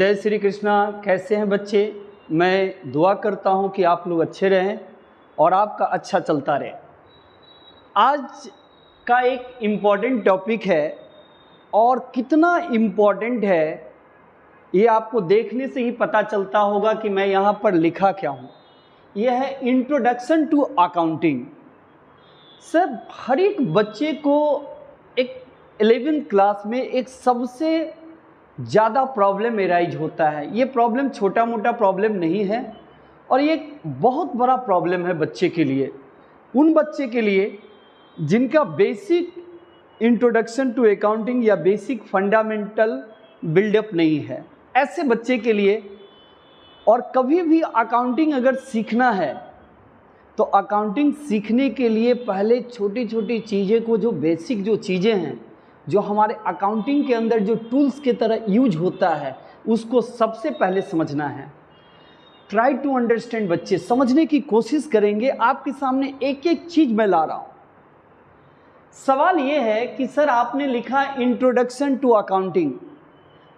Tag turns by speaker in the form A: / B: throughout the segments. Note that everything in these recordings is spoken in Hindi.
A: जय श्री कृष्णा। कैसे हैं बच्चे? मैं दुआ करता हूं कि आप लोग अच्छे रहें और आपका अच्छा चलता रहे। आज का एक इम्पॉर्टेंट टॉपिक है और कितना इम्पॉर्टेंट है ये आपको देखने से ही पता चलता होगा कि मैं यहाँ पर लिखा क्या हूँ। यह है इंट्रोडक्शन टू अकाउंटिंग। सर, हर एक बच्चे को एक 11th क्लास में एक सबसे ज़्यादा प्रॉब्लम एराइज होता है। ये प्रॉब्लम छोटा मोटा प्रॉब्लम नहीं है और ये एक बहुत बड़ा प्रॉब्लम है बच्चे के लिए, उन बच्चे के लिए जिनका बेसिक इंट्रोडक्शन टू अकाउंटिंग या बेसिक फंडामेंटल बिल्डअप नहीं है, ऐसे बच्चे के लिए। और कभी भी अकाउंटिंग अगर सीखना है तो अकाउंटिंग सीखने के लिए पहले छोटी छोटी चीज़ें को, जो बेसिक जो चीज़ें हैं, जो हमारे अकाउंटिंग के अंदर जो टूल्स के तरह यूज होता है, उसको सबसे पहले समझना है। ट्राई टू अंडरस्टैंड बच्चे, समझने की कोशिश करेंगे। आपके सामने एक एक चीज़ मैं ला रहा हूँ। सवाल ये है कि सर आपने लिखा इंट्रोडक्शन टू अकाउंटिंग,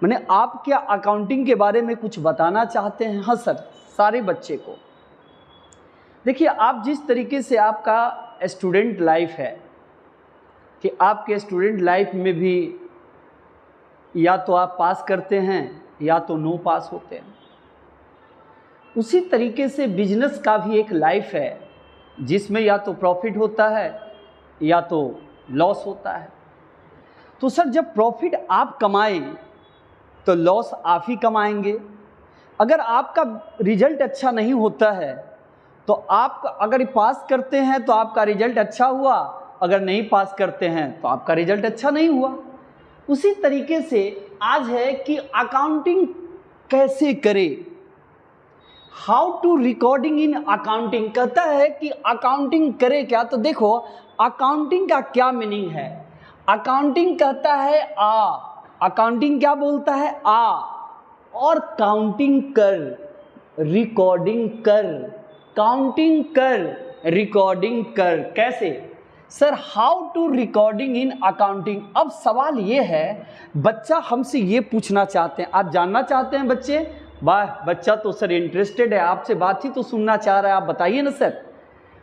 A: मैंने आप क्या अकाउंटिंग के बारे में कुछ बताना चाहते हैं? हाँ सर, सारे बच्चे को। देखिए, आप जिस तरीके से आपका स्टूडेंट लाइफ है कि आपके स्टूडेंट लाइफ में भी या तो आप पास करते हैं या तो नो पास होते हैं, उसी तरीके से बिजनेस का भी एक लाइफ है जिसमें या तो प्रॉफिट होता है या तो लॉस होता है। तो सर, जब प्रॉफिट आप कमाएं तो लॉस आप ही कमाएंगे। अगर आपका रिजल्ट अच्छा नहीं होता है तो आप अगर पास करते हैं तो आपका रिजल्ट अच्छा हुआ, अगर नहीं पास करते हैं तो आपका रिजल्ट अच्छा नहीं हुआ। उसी तरीके से आज है कि अकाउंटिंग कैसे करें, how to recording in accounting. कहता है कि अकाउंटिंग करे क्या? तो देखो, अकाउंटिंग का क्या मीनिंग है। अकाउंटिंग कहता है आ, अकाउंटिंग क्या बोलता है? आ, और काउंटिंग कर, रिकॉर्डिंग कर, काउंटिंग कर, रिकॉर्डिंग कर। कैसे sir? How to recording in accounting. अब सवाल ये है, बच्चा हमसे ये पूछना चाहते हैं, आप जानना चाहते हैं बच्चे? वाह, बच्चा तो सर इंटरेस्टेड है, आपसे बात ही तो सुनना चाह रहा है। आप बताइए ना सर।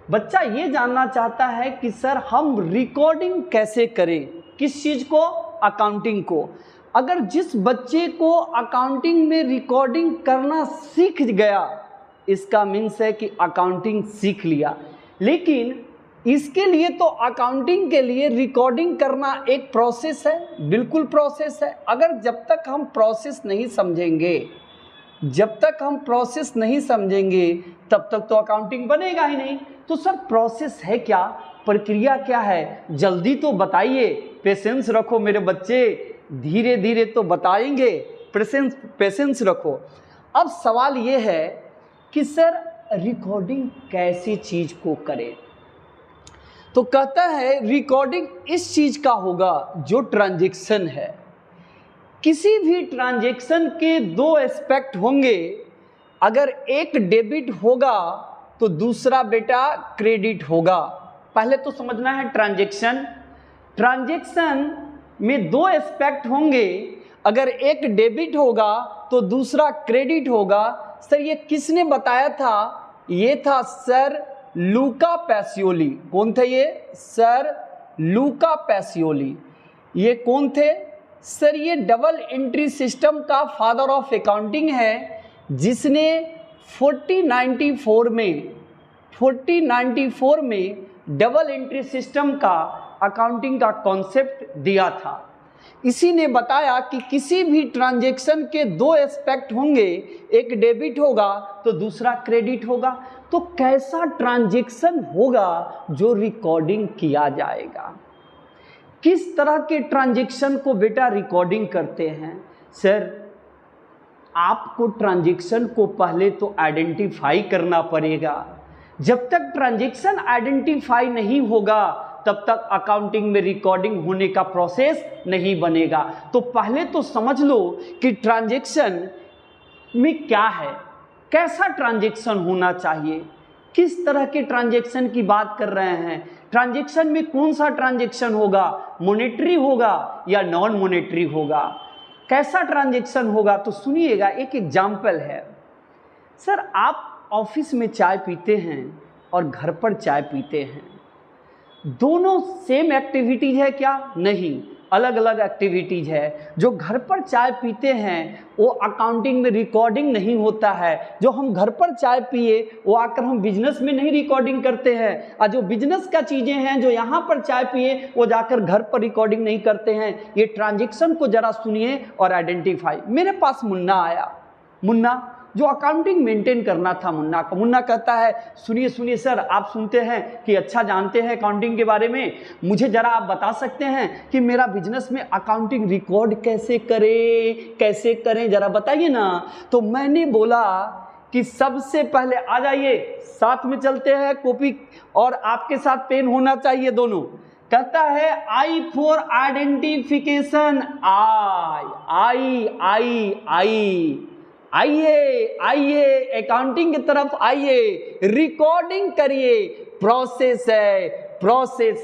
A: बच्चा ये जानना चाहता है कि सर हम रिकॉर्डिंग कैसे करें, किस चीज़ को? अकाउंटिंग को। अगर जिस बच्चे को अकाउंटिंग में रिकॉर्डिंग करना सीख गया, इसका मीन्स है कि अकाउंटिंग सीख लिया। लेकिन इसके लिए तो अकाउंटिंग के लिए रिकॉर्डिंग करना एक प्रोसेस है, बिल्कुल प्रोसेस है। अगर जब तक हम प्रोसेस नहीं समझेंगे, जब तक हम प्रोसेस नहीं समझेंगे तब तक तो अकाउंटिंग बनेगा ही नहीं। तो सर प्रोसेस है क्या, प्रक्रिया क्या है? जल्दी तो बताइए, पेशेंस रखो मेरे बच्चे, धीरे धीरे तो बताएंगे, पेशेंस रखो। अब सवाल ये है कि सर रिकॉर्डिंग कैसी चीज़ को करें? तो कहता है रिकॉर्डिंग इस चीज़ का होगा जो ट्रांजैक्शन है। किसी भी ट्रांजैक्शन के दो एस्पेक्ट होंगे। अगर एक डेबिट होगा तो दूसरा बेटा क्रेडिट होगा। पहले तो समझना है ट्रांजैक्शन। ट्रांजैक्शन में दो एस्पेक्ट होंगे, अगर एक डेबिट होगा तो दूसरा क्रेडिट होगा। सर ये किसने बताया था? ये था सर लूका पैसियोली। कौन थे ये? सर लूका पैसियोली। ये कौन थे? सर ये डबल एंट्री सिस्टम का फादर ऑफ अकाउंटिंग है, जिसने 1494 में डबल एंट्री सिस्टम का अकाउंटिंग का कॉन्सेप्ट दिया था। इसी ने बताया कि किसी भी ट्रांजैक्शन के दो एस्पेक्ट होंगे, एक डेबिट होगा तो दूसरा क्रेडिट होगा। तो कैसा ट्रांजैक्शन होगा जो रिकॉर्डिंग किया जाएगा? किस तरह के ट्रांजैक्शन को बेटा रिकॉर्डिंग करते हैं? सर आपको ट्रांजैक्शन को पहले तो आइडेंटिफाई करना पड़ेगा। जब तक ट्रांजैक्शन आइडेंटिफाई नहीं होगा तब तक अकाउंटिंग में रिकॉर्डिंग होने का प्रोसेस नहीं बनेगा। तो पहले तो समझ लो कि ट्रांजैक्शन में क्या है, कैसा ट्रांजैक्शन होना चाहिए, किस तरह के ट्रांजैक्शन की बात कर रहे हैं। ट्रांजैक्शन में कौन सा ट्रांजैक्शन होगा, मॉनेटरी होगा या नॉन मॉनेटरी होगा। कैसा ट्रांजैक्शन होगा तो सुनिएगा, एक एग्जाम्पल है। सर आप ऑफिस में चाय पीते हैं और घर पर चाय पीते हैं, दोनों सेम एक्टिविटीज है क्या? नहीं, अलग अलग एक्टिविटीज है। जो घर पर चाय पीते हैं वो अकाउंटिंग में रिकॉर्डिंग नहीं होता है। जो हम घर पर चाय पिए वो आकर हम बिजनेस में नहीं रिकॉर्डिंग करते हैं, और जो बिजनेस का चीज़ें हैं जो यहाँ पर चाय पिए वो जाकर घर पर रिकॉर्डिंग नहीं करते हैं। ये ट्रांजेक्शन को ज़रा सुनिए और आइडेंटिफाई। मेरे पास मुन्ना आया, मुन्ना जो अकाउंटिंग मेंटेन करना था मुन्ना को। मुन्ना कहता है सुनिए सुनिए सर, आप सुनते हैं कि अच्छा जानते हैं अकाउंटिंग के बारे में, मुझे ज़रा आप बता सकते हैं कि मेरा बिजनेस में अकाउंटिंग रिकॉर्ड कैसे करें ज़रा बताइए ना। तो मैंने बोला कि सबसे पहले आ जाइए, साथ में चलते हैं, कॉपी और आपके साथ पेन होना चाहिए दोनों। कहता है आई फॉर आइडेंटिफिकेशन, आइए अकाउंटिंग की तरफ आइए, रिकॉर्डिंग करिए। प्रोसेस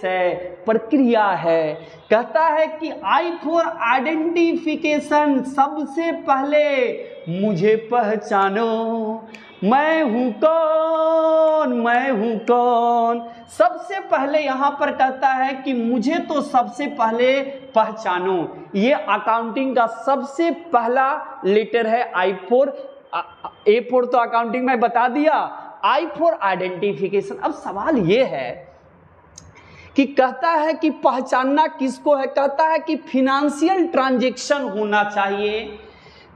A: है, प्रक्रिया है। कहता है कि आई फॉर आइडेंटिफिकेशन, सबसे पहले मुझे पहचानो, मैं हूं कौन। सबसे पहले यहां पर कहता है कि मुझे तो सबसे पहले पहचानो। ये अकाउंटिंग का सबसे पहला लेटर है आई फोर। ए फोर तो अकाउंटिंग में बता दिया, आई फॉर आइडेंटिफिकेशन। अब सवाल ये है कि कहता है कि पहचानना किसको है? कहता है कि फिनेंशियल ट्रांजैक्शन होना चाहिए,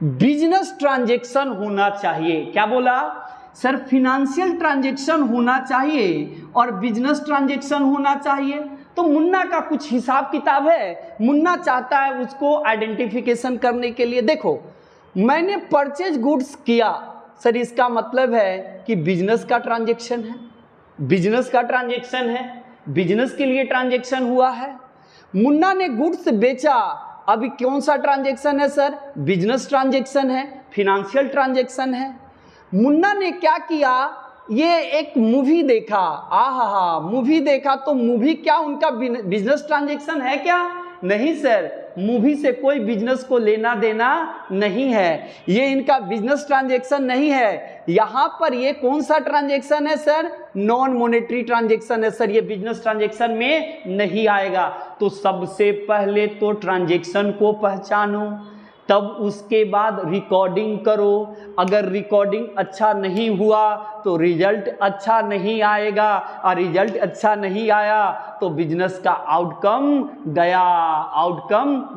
A: बिजनेस ट्रांजैक्शन होना चाहिए। क्या बोला सर? फिनेंशियल ट्रांजैक्शन होना चाहिए और बिजनेस ट्रांजैक्शन होना चाहिए। तो मुन्ना का कुछ हिसाब किताब है, मुन्ना चाहता है उसको आइडेंटिफिकेशन करने के लिए। देखो मैंने परचेज गुड्स किया सर, इसका मतलब है कि बिजनेस का ट्रांजैक्शन है, बिजनेस के लिए ट्रांजैक्शन हुआ है। मुन्ना ने गुड्स बेचा, अभी कौन सा ट्रांजैक्शन है सर? बिजनेस ट्रांजैक्शन है, फिनेंशियल ट्रांजैक्शन है। मुन्ना ने क्या किया? ये एक मूवी देखा, मूवी देखा, तो मूवी क्या उनका बिजनेस ट्रांजैक्शन है क्या? नहीं सर, मूवी से कोई बिजनेस को लेना देना नहीं है, ये इनका बिजनेस ट्रांजैक्शन नहीं है। यहाँ पर ये कौन सा ट्रांजैक्शन है सर? नॉन मॉनेटरी ट्रांजैक्शन है सर, ये बिजनेस ट्रांजैक्शन में नहीं आएगा। तो सबसे पहले तो ट्रांजैक्शन को पहचानो, तब उसके बाद रिकॉर्डिंग करो। अगर रिकॉर्डिंग अच्छा नहीं हुआ तो रिजल्ट अच्छा नहीं आएगा, और रिजल्ट अच्छा नहीं आया तो बिजनेस का आउटकम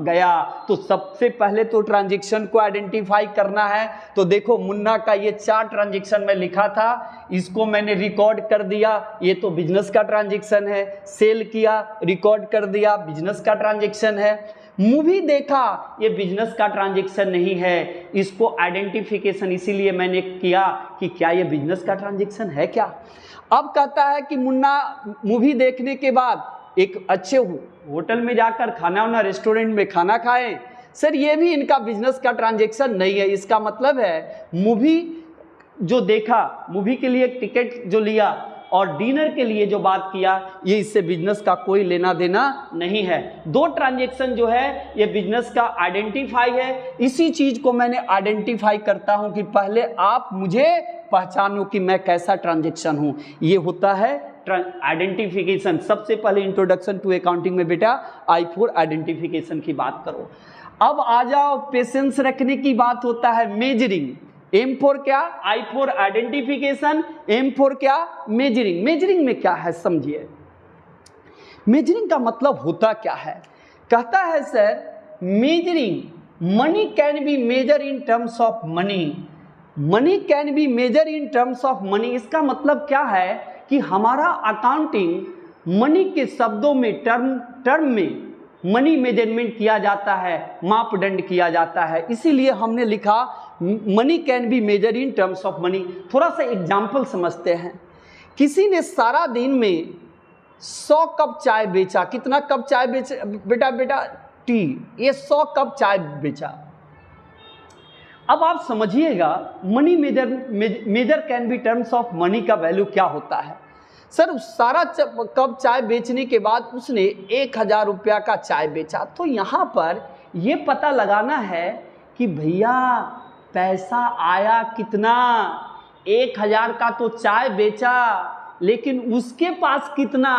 A: गया। तो सबसे पहले तो ट्रांजैक्शन को आइडेंटिफाई करना है। तो देखो मुन्ना का ये 4 ट्रांजैक्शन में लिखा था, इसको मैंने रिकॉर्ड कर दिया, ये तो बिजनेस का ट्रांजैक्शन है। सेल किया, रिकॉर्ड कर दिया, बिजनेस का ट्रांजैक्शन है। मूवी देखा, ये बिजनेस का ट्रांजैक्शन नहीं है, इसको आइडेंटिफिकेशन इसीलिए मैंने किया कि क्या ये बिजनेस का ट्रांजैक्शन है क्या। अब कहता है कि मुन्ना मूवी देखने के बाद एक अच्छे होटल में जाकर खाना रेस्टोरेंट में खाना खाएं, सर ये भी इनका बिजनेस का ट्रांजैक्शन नहीं है। इसका मतलब है मूवी जो देखा, मूवी के लिए टिकट जो लिया और डिनर के लिए जो बात किया, ये इससे बिजनेस का कोई लेना देना नहीं है। 2 ट्रांजैक्शन जो है ये बिजनेस का आइडेंटिफाई है। इसी चीज को मैंने आइडेंटिफाई करता हूं कि पहले आप मुझे पहचानो कि मैं कैसा ट्रांजैक्शन हूं। ये होता है आइडेंटिफिकेशन। सबसे पहले इंट्रोडक्शन टू अकाउंटिंग में बेटा आई फॉर आइडेंटिफिकेशन की बात करो। अब आ जाओ, पेशेंस रखने की बात होता है, मेजरिंग। एम फॉर क्या? I for identification. M for क्या? मेजरिंग। मेजरिंग में क्या है समझिए। मेजरिंग का मतलब होता क्या है? कहता है sir measuring, money can be measure in terms of money can be measure in terms of money. इसका मतलब क्या है कि हमारा अकाउंटिंग मनी के शब्दों में, टर्म में मनी मेजरमेंट किया जाता है, मापदंड किया जाता है। इसीलिए हमने लिखा money can be measure in terms of money. थोड़ा सा एग्जाम्पल समझते हैं। किसी ने सारा दिन में 100 कप चाय बेचा। कितना कप चाय बेचा बेटा? टी। ये 100 कप चाय बेचा। अब आप समझिएगा money measure can be terms of money का वैल्यू क्या होता है। सर सारा कप चाय बेचने के बाद उसने 1000 रुपया का चाय बेचा, तो यहाँ पर ये पता लगाना है कि भैया पैसा आया कितना। 1000 का तो चाय बेचा, लेकिन उसके पास कितना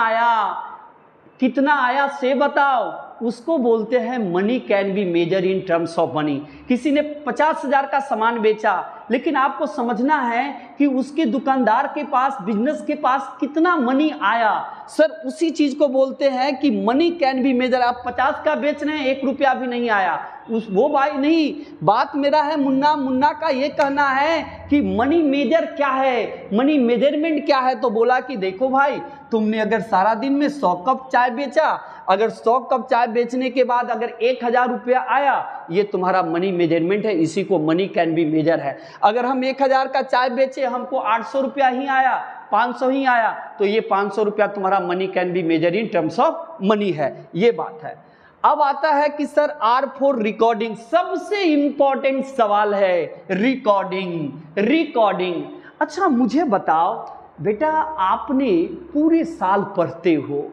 A: आया से बताओ। उसको बोलते हैं money can be measure in terms of money. किसी ने 50,000 का सामान बेचा, लेकिन आपको समझना है कि उसके दुकानदार के पास, बिजनेस के पास कितना मनी आया। सर उसी चीज को बोलते हैं कि मनी कैन बी मेजर। आप 50 का बेच रहे हैं, 1 रुपया भी नहीं आया, वो भाई नहीं। बात मेरा है मुन्ना का ये कहना है कि मनी मेजर क्या है, मनी मेजरमेंट क्या है। तो बोला कि देखो भाई, तुमने अगर सारा दिन में 100 कप चाय बेचा, अगर 100 कप चाय बेचने के बाद अगर 1000 रुपया आया, ये तुम्हारा मनी मेजरमेंट है, इसी को मनी कैन बी मेजर है। अगर हम 1000 का चाय बेचे, हमको 800 रुपया ही आया, 500 ही आया, तो ये 500 रुपया तुम्हारा money can be measure in terms of money है। ये बात है। अब आता है कि सर आर फॉर रिकॉर्डिंग। सबसे इंपॉर्टेंट सवाल है रिकॉर्डिंग। अच्छा मुझे बताओ बेटा, आपने पूरे साल पढ़ते हो,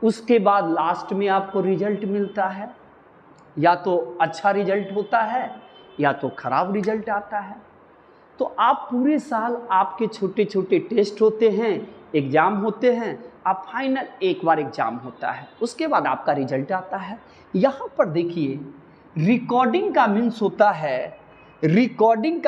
A: उसके बाद लास्ट में आपको रिजल्ट मिलता है, या तो अच्छा रिजल्ट होता है या तो खराब रिजल्ट आता है। तो आप पूरे साल, आपके छोटे छोटे टेस्ट होते हैं, एग्जाम होते हैं, आप फाइनल एक बार एग्जाम होता है, उसके बाद आपका रिजल्ट आता है। यहाँ पर देखिए, रिकॉर्डिंग का मीन्स होता है रिकॉर्डिंग,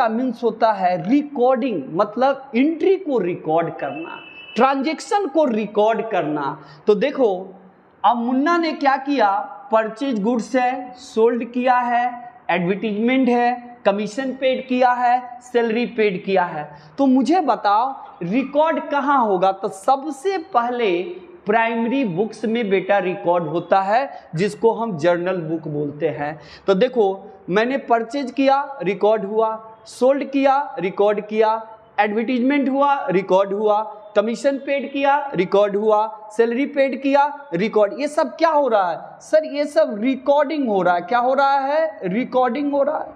A: मतलब एंट्री को रिकॉर्ड करना, ट्रांजैक्शन को रिकॉर्ड करना। तो देखो अब मुन्ना ने क्या किया, परचेज गुड्स है, सोल्ड किया है, एडवर्टीजमेंट है, कमीशन पेड किया है, सैलरी पेड किया है। तो मुझे बताओ रिकॉर्ड कहाँ होगा। तो सबसे पहले प्राइमरी बुक्स में बेटा रिकॉर्ड होता है, जिसको हम जर्नल बुक बोलते हैं। तो देखो मैंने परचेज किया, रिकॉर्ड हुआ, सोल्ड किया, रिकॉर्ड किया, एडवर्टीजमेंट हुआ, रिकॉर्ड हुआ, कमीशन पेड किया, रिकॉर्ड हुआ, सैलरी पेड किया, रिकॉर्ड। ये सब क्या हो रहा है सर? ये सब रिकॉर्डिंग हो रहा है। क्या हो रहा है? रिकॉर्डिंग हो रहा है।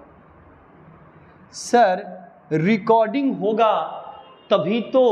A: सर रिकॉर्डिंग होगा तभी तो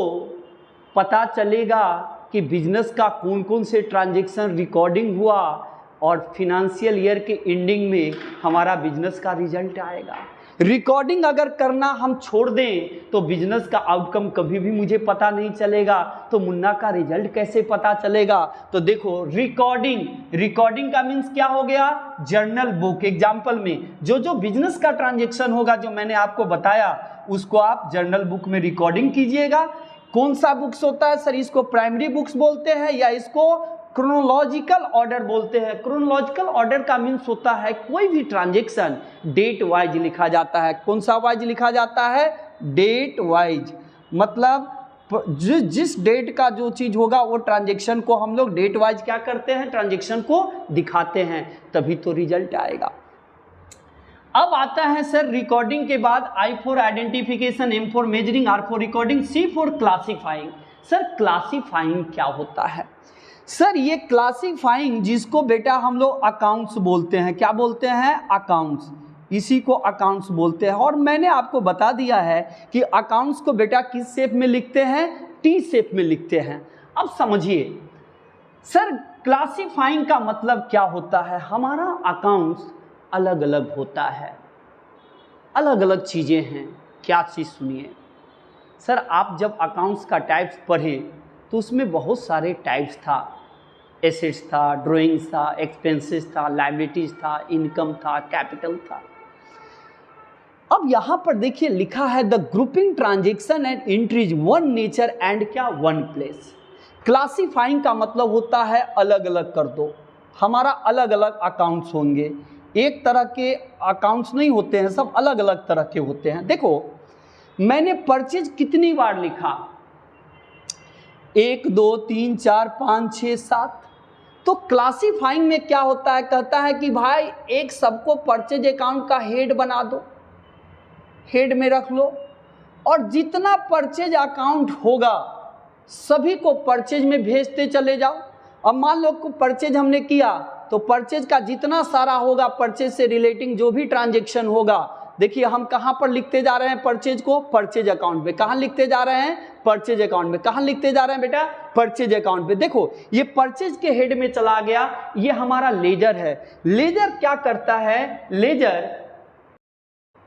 A: पता चलेगा कि बिजनेस का कौन कौन से ट्रांजैक्शन रिकॉर्डिंग हुआ, और फिनेंशियल ईयर के एंडिंग में हमारा बिजनेस का रिजल्ट आएगा। रिकॉर्डिंग अगर करना हम छोड़ दें तो बिजनेस का आउटकम कभी भी मुझे पता नहीं चलेगा, तो मुन्ना का रिजल्ट कैसे पता चलेगा? तो देखो रिकॉर्डिंग का मीन्स क्या हो गया? Journal book. एग्जाम्पल में जो बिजनेस का ट्रांजैक्शन होगा, जो मैंने आपको बताया, उसको आप जर्नल बुक में रिकॉर्डिंग कीजिएगा। कौन सा बुक्स होता है सर? इसको प्राइमरी बुक्स बोलते हैं या इसको क्रोनोलॉजिकल ऑर्डर बोलते हैं। क्रोनोलॉजिकल ऑर्डर का मीन्स होता है कोई भी ट्रांजैक्शन डेट वाइज लिखा जाता है। कौन सा वाइज लिखा जाता है? Date wise. मतलब जिस डेट का जो चीज होगा वो ट्रांजैक्शन को हम लोग डेट वाइज क्या करते हैं? ट्रांजैक्शन को दिखाते हैं, तभी तो रिजल्ट आएगा। अब आता है सर रिकॉर्डिंग के बाद I for identification, M for measuring, R for recording, C for classifying. Sir classifying क्या होता है? सर ये क्लासीफाइंग, जिसको बेटा हम लोग अकाउंट्स बोलते हैं। क्या बोलते हैं? अकाउंट्स। इसी को अकाउंट्स बोलते हैं। और मैंने आपको बता दिया है कि अकाउंट्स को बेटा किस शेप में लिखते हैं? टी शेप में लिखते हैं। अब समझिए सर क्लासीफाइंग का मतलब क्या होता है। हमारा अकाउंट्स अलग अलग होता है, अलग अलग चीज़ें हैं। क्या चीज़? सुनिए सर, आप जब अकाउंट्स का टाइप्स पढ़ें तो उसमें बहुत सारे टाइप्स था। एसेट्स था, ड्राइंग्स था, एक्सपेंसेस था, लायबिलिटीज था, इनकम था, कैपिटल था। अब यहाँ पर देखिए लिखा है the grouping transaction and entries one nature and क्या? One place. क्लासीफाइंग का मतलब होता है अलग अलग कर दो। हमारा अलग अलग अकाउंट्स होंगे, एक तरह के अकाउंट्स नहीं होते हैं, सब अलग अलग तरह के होते हैं। देखो मैंने परचेज कितनी बार लिखा? 1 2 3 4 5 6 7। तो क्लासीफाइंग में क्या होता है? कहता है कि भाई एक सबको परचेज अकाउंट का हेड बना दो, हेड में रख लो, और जितना परचेज अकाउंट होगा सभी को परचेज में भेजते चले जाओ। अब मान लो को परचेज हमने किया, तो परचेज का जितना सारा होगा, परचेज से रिलेटिंग जो भी ट्रांजैक्शन होगा, देखिए हम कहाँ पर लिखते जा रहे हैं परचेज को? परचेज अकाउंट में। कहाँ लिखते जा रहे हैं? परचेज अकाउंट में। कहां लिखते जा रहे हैं बेटा? परचेज अकाउंट पे। देखो ये परचेज के हेड में चला गया, ये हमारा लेजर है। लेजर क्या करता है? Ledger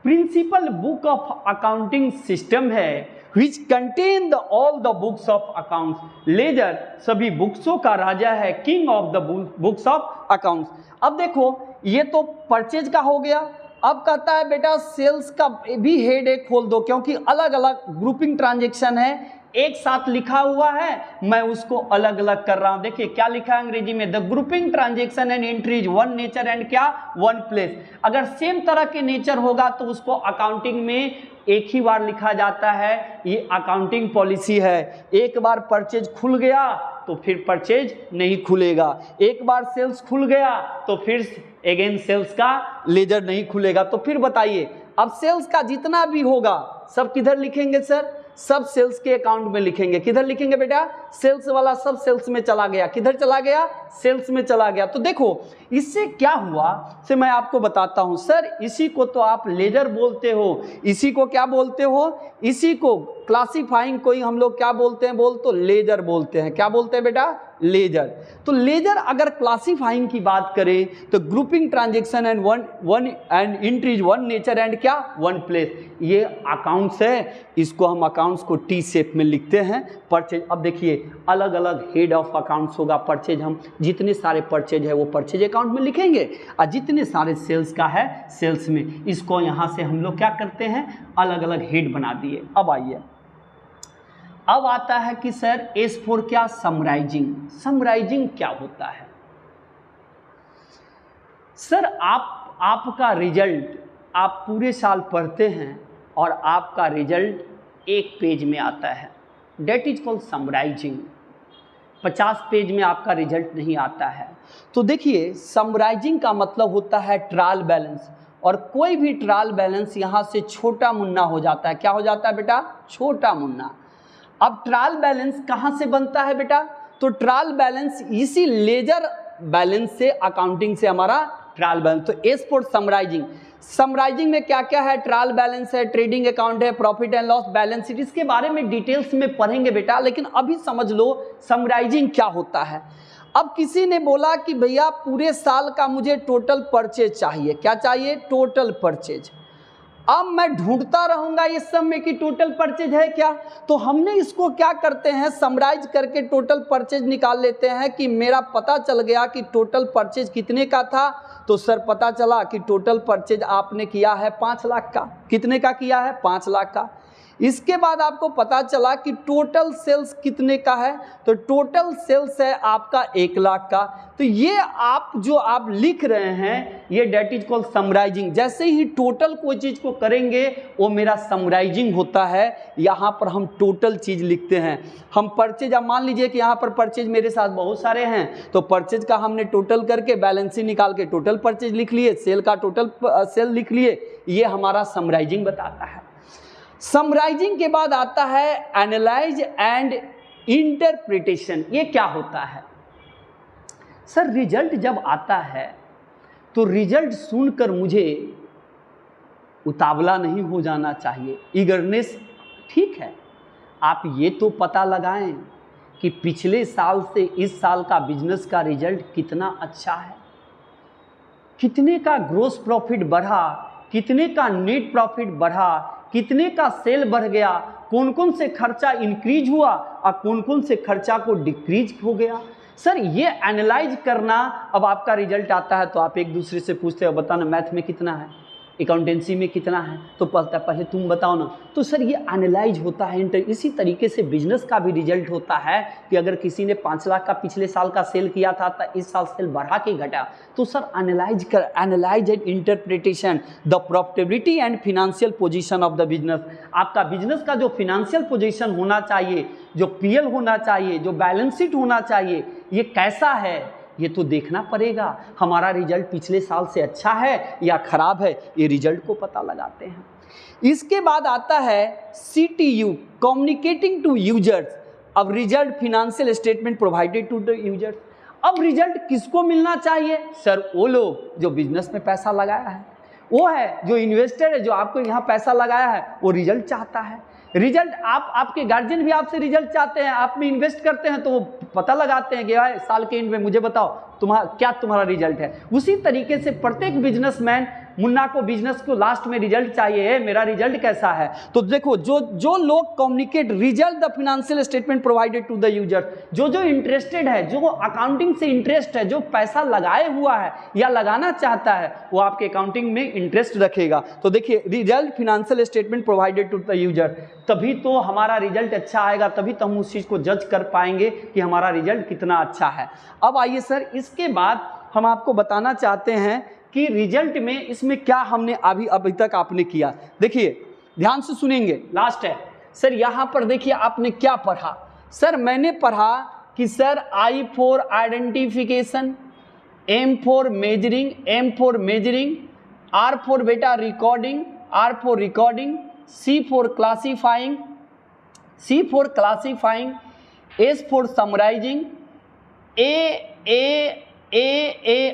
A: principal book of accounting system है which contain all the books of accounts। Ledger सभी बुक्सों का राजा है, king of the books of accounts. अब देखो ये तो परचेज का हो गया। अब कहता है बेटा सेल्स का भी हेड एक खोल दो, क्योंकि अलग अलग ग्रुपिंग ट्रांजेक्शन है, एक साथ लिखा हुआ है, मैं उसको अलग अलग कर रहा हूं। देखिए क्या लिखा है अंग्रेजी में, the grouping transaction and entries one nature and क्या वन प्लेस। अगर सेम तरह के नेचर होगा तो उसको अकाउंटिंग में एक ही बार लिखा जाता है, ये अकाउंटिंग पॉलिसी है। एक बार परचेज खुल गया तो फिर परचेज नहीं खुलेगा, एक बार सेल्स खुल गया तो फिर अगेन सेल्स का लेजर नहीं खुलेगा। तो फिर बताइए अब सेल्स का जितना भी होगा सब किधर लिखेंगे सर? सब सेल्स के अकाउंट में लिखेंगे। किधर लिखेंगे बेटा? सेल्स वाला सब सेल्स में चला गया। किधर चला गया? सेल्स में चला गया। तो देखो इससे क्या हुआ से मैं आपको बताता हूं। सर इसी को तो आप लेजर बोलते हो, इसी को क्या बोलते हो? इसी को क्लासिफाइंग कोई हम लोग क्या बोलते हैं? बोल तो लेजर बोलते हैं। क्या बोलते हैं बेटा? लेजर। तो लेजर अगर क्लासिफाइंग की बात करें तो grouping transaction and one and entries one nature and क्या वन प्लेस। ये अकाउंट्स है, इसको हम अकाउंट्स को टी शेप में लिखते हैं। परचेज, अब देखिए अलग अलग हेड ऑफ अकाउंट्स होगा। परचेज हम जितने सारे परचेज है वो परचेज अकाउंट में लिखेंगे, और जितने सारे सेल्स का है सेल्स में। इसको यहाँ से हम लोग क्या करते हैं? अलग अलग हेड बना दिए। अब आइए, अब आता है कि सर S4 क्या? समराइजिंग। समराइजिंग क्या होता है? सर आपका रिजल्ट आप पूरे साल पढ़ते हैं और आपका रिजल्ट एक पेज में आता है, date is called summarising. 50 page में आपका रिजल्ट नहीं आता है। तो देखिए समराइजिंग का मतलब होता है ट्रायल बैलेंस, और कोई भी ट्रायल बैलेंस यहाँ से छोटा मुन्ना हो जाता है। क्या हो जाता है बेटा? छोटा मुन्ना। अब ट्रायल बैलेंस कहाँ से बनता है बेटा? तो ट्रायल बैलेंस इसी लेजर बैलेंस से, अकाउंटिंग से हमारा ट्रायल बैलेंस। तो S4 समराइजिंग। समराइजिंग में क्या क्या है? ट्रायल बैलेंस है, ट्रेडिंग अकाउंट है, profit and loss balance sheet. इसके बारे में डिटेल्स में पढ़ेंगे बेटा, लेकिन अभी समझ लो समराइजिंग क्या होता है। अब किसी ने बोला कि भैया पूरे साल का मुझे टोटल परचेज चाहिए। क्या चाहिए? Total purchase. अब मैं ढूंढता रहूंगा इस सब में कि टोटल परचेज है क्या। तो हमने इसको क्या करते हैं? समराइज करके टोटल परचेज निकाल लेते हैं कि मेरा पता चल गया कि टोटल परचेज कितने का था। तो सर पता चला कि टोटल परचेज आपने किया है 5 लाख का। कितने का किया है? 5 लाख का। इसके बाद आपको पता चला कि टोटल सेल्स कितने का है, तो टोटल सेल्स है आपका 1 लाख का। तो ये आप जो आप लिख रहे हैं ये डेट इज कॉल्ड समराइजिंग। जैसे ही टोटल कोई चीज़ को करेंगे वो मेरा समराइजिंग होता है। यहाँ पर हम टोटल चीज़ लिखते हैं। हम परचेज, अब मान लीजिए कि यहाँ पर परचेज मेरे साथ बहुत सारे हैं, तो परचेज का हमने टोटल करके बैलेंस शीट निकाल के टोटल परचेज लिख लिए, सेल का टोटल सेल लिख लिए। ये हमारा समराइजिंग बताता है। समराइजिंग के बाद आता है एनालाइज एंड इंटरप्रिटेशन। ये क्या होता है? सर रिजल्ट जब आता है तो रिजल्ट सुनकर मुझे उतावला नहीं हो जाना चाहिए, ईगरनेस ठीक है। आप ये तो पता लगाएं कि पिछले साल से इस साल का बिजनेस का रिजल्ट कितना अच्छा है, कितने का ग्रोस प्रॉफिट बढ़ा, कितने का नेट प्रॉफिट बढ़ा, कितने का सेल बढ़ गया, कौन कौन से खर्चा इंक्रीज हुआ और कौन कौन से खर्चा को डिक्रीज हो गया। सर ये एनालाइज करना। अब आपका रिजल्ट आता है तो आप एक दूसरे से पूछते हो बताना मैथ में कितना है, अकाउंटेंसी में कितना है, तो पहले तुम बताओ ना। तो सर ये एनालाइज होता है। इसी तरीके से बिजनेस का भी रिजल्ट होता है कि अगर किसी ने 5 लाख का पिछले साल का सेल किया था तो इस साल सेल बढ़ा के घटा, तो sir analyse and interpretation the profitability and financial position of the business. आपका बिजनेस का जो फिनेंशियल पोजीशन होना चाहिए, जो पीएल होना चाहिए, जो बैलेंस शीट होना चाहिए, ये कैसा है ये तो देखना पड़ेगा। हमारा रिजल्ट पिछले साल से अच्छा है या खराब है, ये रिजल्ट को पता लगाते हैं। इसके बाद आता है CTU, कम्युनिकेटिंग टू यूजर्स। अब result financial statement provided to the users. अब रिजल्ट किसको मिलना चाहिए? सर वो लोग जो बिजनेस में पैसा लगाया है, वो है जो इन्वेस्टर है, जो आपको यहाँ पैसा लगाया है, वो रिजल्ट चाहता है। रिजल्ट आपके गार्जियन भी आपसे रिजल्ट चाहते हैं, आप में इन्वेस्ट करते हैं तो वो पता लगाते हैं कि भाई साल के एंड में मुझे बताओ तुम्हारा रिजल्ट है। उसी तरीके से प्रत्येक बिजनेसमैन मुन्ना को बिजनेस को लास्ट में रिजल्ट चाहिए, मेरा रिजल्ट कैसा है। तो देखो जो लोग communicate result the financial statement provided to the user, जो इंटरेस्टेड है, जो अकाउंटिंग से इंटरेस्ट है, जो पैसा लगाए हुआ है या लगाना चाहता है, वो आपके अकाउंटिंग में इंटरेस्ट रखेगा। तो देखिए result financial statement provided to the user, तभी तो हमारा रिजल्ट अच्छा आएगा, तभी तो हम उस चीज़ को जज कर पाएंगे कि हमारा रिजल्ट कितना अच्छा है। अब आइए सर, इसके बाद हम आपको बताना चाहते हैं कि रिजल्ट में इसमें क्या हमने अभी तक आपने किया। देखिए ध्यान से सुनेंगे, लास्ट है सर। यहाँ पर देखिए आपने क्या पढ़ा। सर मैंने पढ़ा कि sir I for identification, M for measuring, R for बेटा recording, R for recording, C for classifying, S for summarising,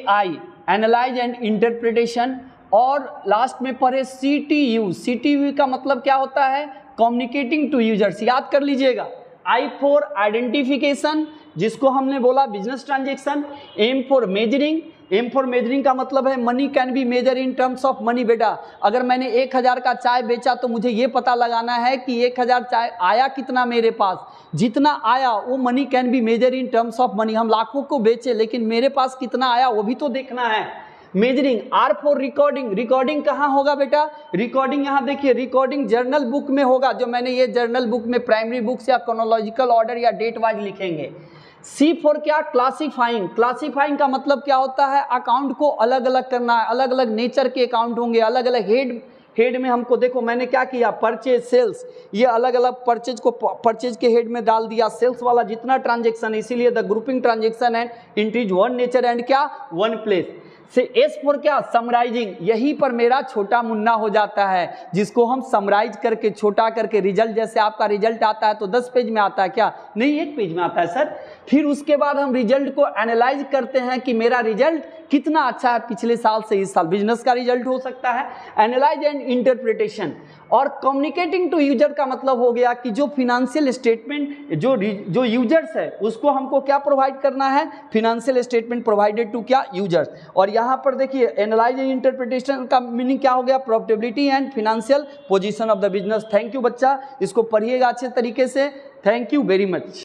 A: I analyse and interpretation, और लास्ट में पढ़े CTU का मतलब क्या होता है, कम्युनिकेटिंग टू यूजर्स। याद कर लीजिएगा, I फॉर आइडेंटिफिकेशन जिसको हमने बोला business transaction, M for measuring का मतलब है money can be measure in terms of money. बेटा अगर मैंने 1000 का चाय बेचा तो मुझे ये पता लगाना है कि 1000 चाय आया कितना मेरे पास, जितना आया वो money can be measure in terms of money. हम लाखों को बेचे लेकिन मेरे पास कितना आया वो भी तो देखना है। मेजरिंग, R फॉर रिकॉर्डिंग कहाँ होगा बेटा, रिकॉर्डिंग यहाँ देखिए, रिकॉर्डिंग जर्नल बुक में होगा, जो मैंने ये जर्नल बुक में प्राइमरी बुक्स या क्रोनोलॉजिकल ऑर्डर या डेट वाइज लिखेंगे। C फॉर क्या, क्लासीफाइंग का मतलब क्या होता है, अकाउंट को अलग अलग करना है, अलग अलग नेचर के अकाउंट होंगे, अलग अलग हेड में हमको देखो मैंने क्या किया, परचेज सेल्स, ये अलग अलग परचेज के हेड में डाल दिया, सेल्स वाला जितना ट्रांजेक्शन, इसीलिए the grouping transaction and entries one nature and क्या वन प्लेस से। S फॉर क्या, समराइजिंग, यहीं पर मेरा छोटा मुन्ना हो जाता है, जिसको हम समराइज करके छोटा करके रिजल्ट, जैसे आपका रिजल्ट आता है तो 10 पेज में आता है क्या, नहीं 1 पेज में आता है सर। फिर उसके बाद हम रिजल्ट को एनालाइज करते हैं कि मेरा रिजल्ट कितना अच्छा है पिछले साल से इस साल, बिजनेस का रिजल्ट हो सकता है। एनालाइज एंड इंटरप्रिटेशन और कम्युनिकेटिंग टू यूजर का मतलब हो गया कि जो फिनेंशियल स्टेटमेंट जो यूजर्स है उसको हमको क्या प्रोवाइड करना है, फिनेंशियल स्टेटमेंट प्रोवाइडेड टू क्या यूजर्स। और यहाँ पर देखिए एनालाइज एंड इंटरप्रिटेशन का मीनिंग क्या हो गया, profitability and financial position of the business. Thank you बच्चा, इसको पढ़िएगा अच्छे तरीके से। Thank you very much.